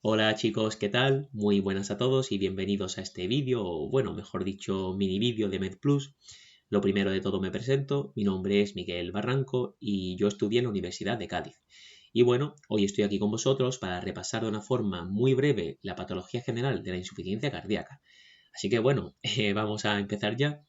Hola chicos, ¿qué tal? Muy buenas a todos y bienvenidos a este vídeo, o bueno, mejor dicho, mini vídeo de MedPlus. Lo primero de todo me presento, mi nombre es Miguel Barranco y yo estudié en la Universidad de Cádiz. Y bueno, hoy estoy aquí con vosotros para repasar de una forma muy breve la patología general de la insuficiencia cardíaca. Así que bueno, vamos a empezar ya.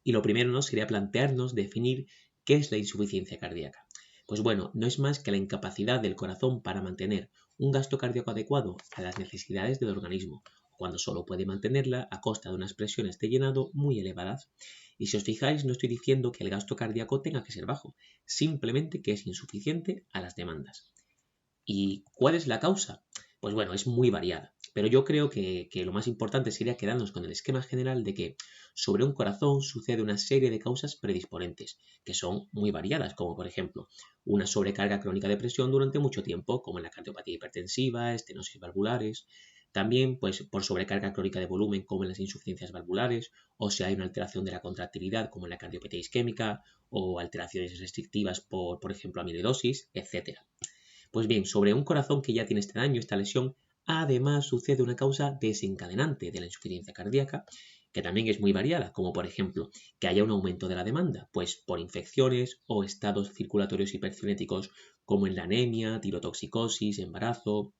Y lo primero nos sería plantearnos definir qué es la insuficiencia cardíaca. Pues bueno, no es más que la incapacidad del corazón para mantener un gasto cardíaco adecuado a las necesidades del organismo, cuando solo puede mantenerla a costa de unas presiones de llenado muy elevadas. Y si os fijáis, no estoy diciendo que el gasto cardíaco tenga que ser bajo, simplemente que es insuficiente a las demandas. ¿Y cuál es la causa? Pues bueno, es muy variada, pero yo creo que lo más importante sería quedarnos con el esquema general de que sobre un corazón sucede una serie de causas predisponentes, que son muy variadas, como por ejemplo una sobrecarga crónica de presión durante mucho tiempo, como en la cardiopatía hipertensiva, estenosis valvulares, también pues por sobrecarga crónica de volumen, como en las insuficiencias valvulares, o si hay una alteración de la contractilidad, como en la cardiopatía isquémica, o alteraciones restrictivas por ejemplo, amiloidosis, etcétera. Pues bien, sobre un corazón que ya tiene este daño, esta lesión, además sucede una causa desencadenante de la insuficiencia cardíaca, que también es muy variada, como por ejemplo que haya un aumento de la demanda, pues por infecciones o estados circulatorios hipercinéticos como en la anemia, tirotoxicosis, embarazo,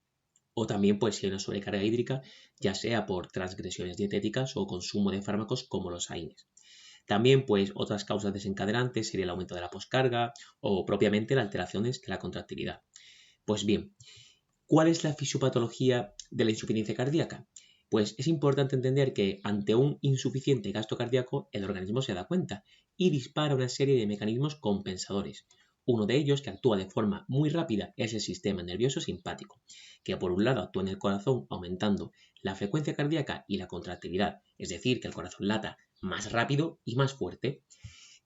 o también pues si hay una sobrecarga hídrica, ya sea por transgresiones dietéticas o consumo de fármacos como los AINES. También, pues, otras causas desencadenantes sería el aumento de la poscarga o propiamente las alteraciones de la contractilidad. Pues bien, ¿cuál es la fisiopatología de la insuficiencia cardíaca? Pues es importante entender que ante un insuficiente gasto cardíaco el organismo se da cuenta y dispara una serie de mecanismos compensadores. Uno de ellos, que actúa de forma muy rápida, es el sistema nervioso simpático, que por un lado actúa en el corazón aumentando la frecuencia cardíaca y la contractilidad, es decir, que el corazón lata más rápido y más fuerte.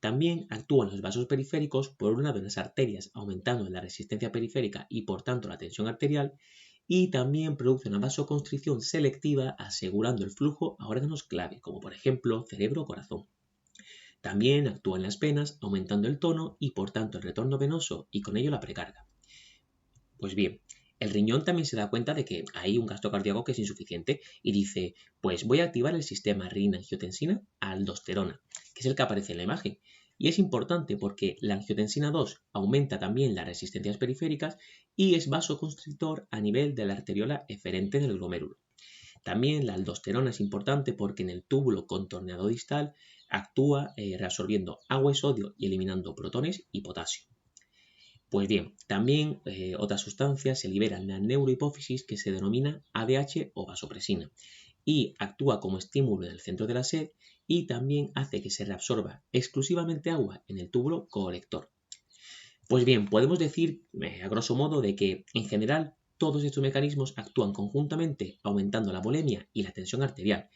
También actúan los vasos periféricos, por un lado en las arterias, aumentando la resistencia periférica y por tanto la tensión arterial, y también produce una vasoconstricción selectiva asegurando el flujo a órganos clave, como por ejemplo cerebro o corazón. También actúa en las venas, aumentando el tono y por tanto el retorno venoso y con ello la precarga. Pues bien, el riñón también se da cuenta de que hay un gasto cardíaco que es insuficiente y dice, pues voy a activar el sistema renina-angiotensina-aldosterona, que es el que aparece en la imagen. Y es importante porque la angiotensina 2 aumenta también las resistencias periféricas y es vasoconstrictor a nivel de la arteriola eferente del glomérulo. También la aldosterona es importante porque en el túbulo contorneado distal actúa reabsorbiendo agua y sodio y eliminando protones y potasio. Pues bien, también otras sustancias se liberan en la neurohipófisis que se denomina ADH o vasopresina y actúa como estímulo en el centro de la sed y también hace que se reabsorba exclusivamente agua en el túbulo colector. Pues bien, podemos decir a grosso modo de que en general todos estos mecanismos actúan conjuntamente aumentando la volemia y la tensión arterial.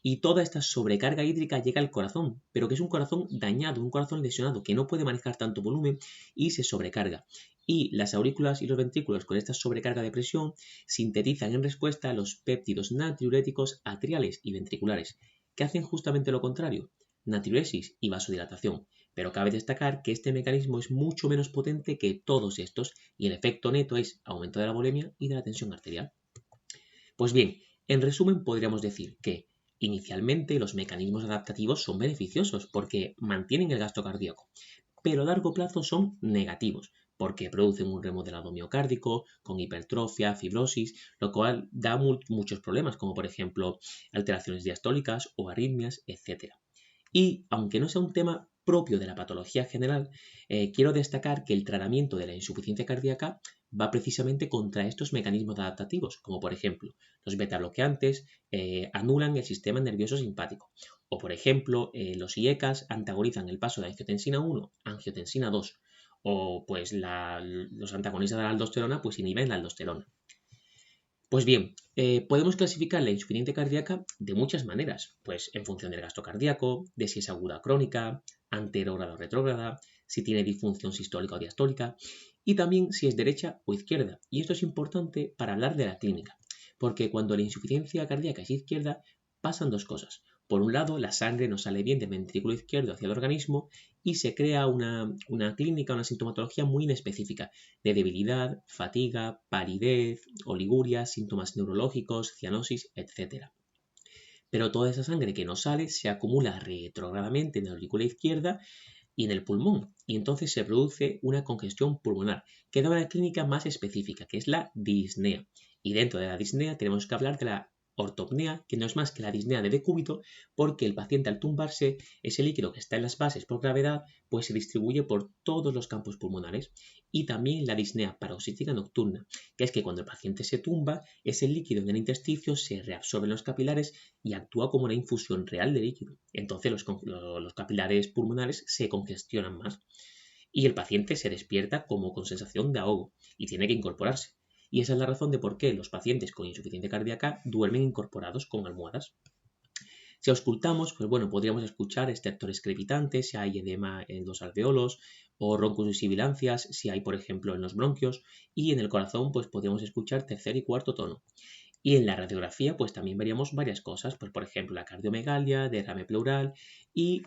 Y toda esta sobrecarga hídrica llega al corazón, pero que es un corazón dañado, un corazón lesionado, que no puede manejar tanto volumen y se sobrecarga. Y las aurículas y los ventrículos con esta sobrecarga de presión sintetizan en respuesta los péptidos natriuréticos atriales y ventriculares, que hacen justamente lo contrario, natriuresis y vasodilatación. Pero cabe destacar que este mecanismo es mucho menos potente que todos estos y el efecto neto es aumento de la volemia y de la tensión arterial. Pues bien, en resumen podríamos decir que inicialmente los mecanismos adaptativos son beneficiosos porque mantienen el gasto cardíaco, pero a largo plazo son negativos porque producen un remodelado miocárdico con hipertrofia, fibrosis, lo cual da muchos problemas como por ejemplo alteraciones diastólicas o arritmias, etc. Y aunque no sea un tema propio de la patología general, quiero destacar que el tratamiento de la insuficiencia cardíaca va precisamente contra estos mecanismos adaptativos, como por ejemplo los beta-bloqueantes anulan el sistema nervioso simpático, o por ejemplo los IECAs antagonizan el paso de angiotensina 1 a angiotensina 2, o pues los antagonistas de la aldosterona pues inhiben la aldosterona. Pues bien, podemos clasificar la insuficiencia cardíaca de muchas maneras, pues en función del gasto cardíaco, de si es aguda o crónica, anterógrada o retrógrada, si tiene disfunción sistólica o diastólica, y también si es derecha o izquierda. Y esto es importante para hablar de la clínica, porque cuando la insuficiencia cardíaca es izquierda, pasan dos cosas. Por un lado, la sangre no sale bien del ventrículo izquierdo hacia el organismo y se crea una clínica, una sintomatología muy inespecífica de debilidad, fatiga, palidez, oliguria, síntomas neurológicos, cianosis, etc. Pero toda esa sangre que no sale se acumula retrogradamente en la aurícula izquierda y en el pulmón, y entonces se produce una congestión pulmonar, que da una clínica más específica, que es la disnea. Y dentro de la disnea tenemos que hablar de la ortopnea, que no es más que la disnea de decúbito, porque el paciente al tumbarse, ese líquido que está en las bases por gravedad, pues se distribuye por todos los campos pulmonares. Y también la disnea paroxística nocturna, que es que cuando el paciente se tumba, ese líquido en el intersticio se reabsorbe en los capilares y actúa como una infusión real de líquido. Entonces los capilares pulmonares se congestionan más y el paciente se despierta como con sensación de ahogo y tiene que incorporarse. Y esa es la razón de por qué los pacientes con insuficiencia cardíaca duermen incorporados con almohadas. Si auscultamos, pues bueno, podríamos escuchar estertores crepitantes, si hay edema en los alveolos, o roncos y sibilancias, si hay, por ejemplo, en los bronquios, y en el corazón, pues podríamos escuchar tercer y cuarto tono. Y en la radiografía, pues también veríamos varias cosas, pues por ejemplo la cardiomegalia, derrame pleural y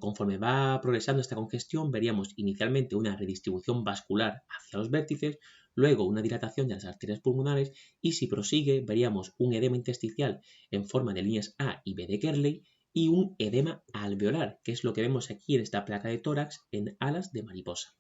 conforme va progresando esta congestión, veríamos inicialmente una redistribución vascular hacia los vértices, luego una dilatación de las arterias pulmonares y si prosigue veríamos un edema intersticial en forma de líneas A y B de Kerley y un edema alveolar, que es lo que vemos aquí en esta placa de tórax en alas de mariposa.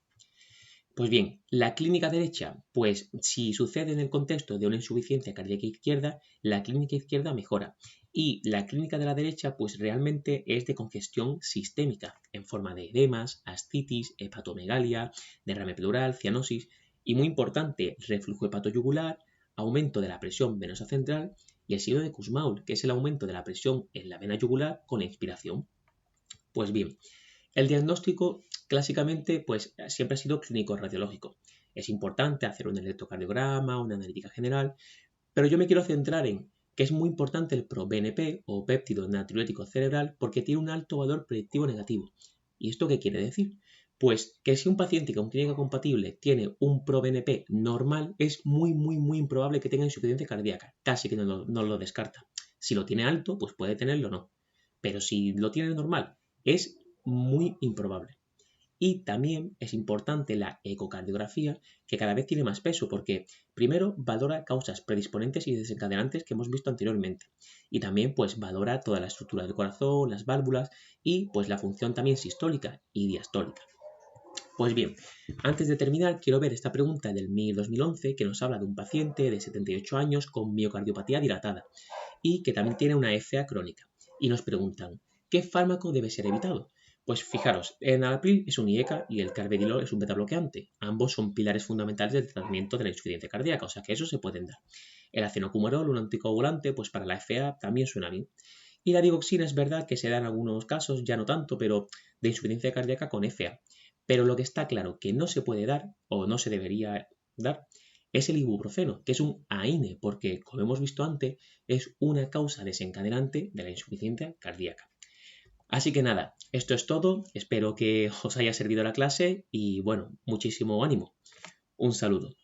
Pues bien, la clínica derecha, pues si sucede en el contexto de una insuficiencia cardíaca izquierda, la clínica izquierda mejora. Y la clínica de la derecha, pues realmente es de congestión sistémica, en forma de edemas, ascitis, hepatomegalia, derrame pleural, cianosis y muy importante, reflujo hepatoyugular, aumento de la presión venosa central y el signo de Kussmaul, que es el aumento de la presión en la vena yugular con la inspiración. Pues bien, el diagnóstico clásicamente pues siempre ha sido clínico radiológico. Es importante hacer un electrocardiograma, una analítica general, pero yo me quiero centrar en que es muy importante el proBNP o péptido natriurético cerebral porque tiene un alto valor predictivo negativo. ¿Y esto qué quiere decir? Pues que si un paciente con clínica compatible tiene un proBNP normal, es muy improbable que tenga insuficiencia cardíaca, casi que no lo descarta. Si lo tiene alto, pues puede tenerlo o no. Pero si lo tiene normal, es muy improbable. Y también es importante la ecocardiografía, que cada vez tiene más peso, porque primero valora causas predisponentes y desencadenantes que hemos visto anteriormente. Y también pues valora toda la estructura del corazón, las válvulas y pues la función también sistólica y diastólica. Pues bien, antes de terminar, quiero ver esta pregunta del MIR 2011 que nos habla de un paciente de 78 años con miocardiopatía dilatada y que también tiene una FA crónica. Y nos preguntan, ¿qué fármaco debe ser evitado? Pues fijaros, enalapril es un IECA y el carvedilol es un betabloqueante. Ambos son pilares fundamentales del tratamiento de la insuficiencia cardíaca, o sea que eso se pueden dar. El acenocumarol, un anticoagulante, pues para la FA también suena bien. Y la digoxina es verdad que se da en algunos casos, ya no tanto, pero de insuficiencia cardíaca con FA. Pero lo que está claro que no se puede dar o no se debería dar es el ibuprofeno, que es un AINE, porque, como hemos visto antes, es una causa desencadenante de la insuficiencia cardíaca. Así que nada, esto es todo, espero que os haya servido la clase y bueno, muchísimo ánimo. Un saludo.